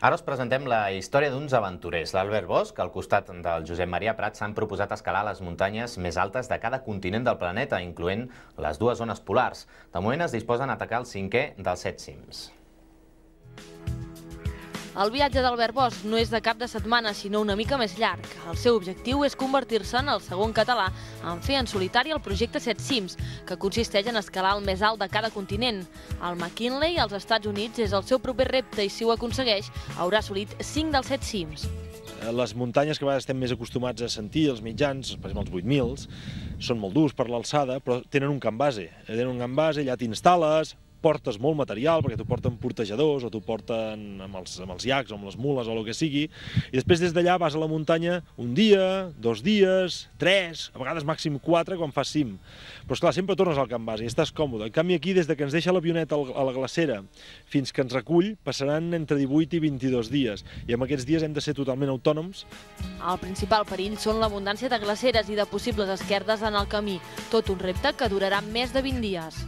Ara us presentem la història d'uns aventurers. L'Albert Bosch, al costat del Josep Maria Prat, s'han proposat escalar les muntanyes més altes de cada continent del planeta, incloent les dues zones polars. De moment es disposen a atacar el 5è dels 7 cims. El viatge d'Albert Bosch no és de cap de setmana, sinó una mica més llarg. El seu objectiu és convertir-se en el segon català en fer en solitari el projecte 7 cims, que consisteix en escalar el més alt de cada continent. El McKinley, als Estats Units, és el seu proper repte i, si ho aconsegueix, haurà assolit 5 dels 7 cims. Les muntanyes que a vegades estem més acostumats a sentir, els mitjans, per exemple els 8.000, són molt durs per l'alçada, però tenen un camp base. Tenen un camp base, allà t'instal·les, portes molt material, perquè t'ho porten portejadors o t'ho porten amb els iacs o amb les mules o el que sigui, i després des d'allà vas a la muntanya un dia, 2 dies, 3, a vegades màxim 4 quan fas cim. Però esclar, sempre tornes al camp base i estàs còmode. En canvi aquí, des que ens deixa l'avioneta a la glacera fins que ens recull, passaran entre 18 i 22 dies, i en aquests dies hem de ser totalment autònoms. El principal perill són l'abundància de glaceres i de possibles esquerdes en el camí, tot un repte que durarà més de 20 dies.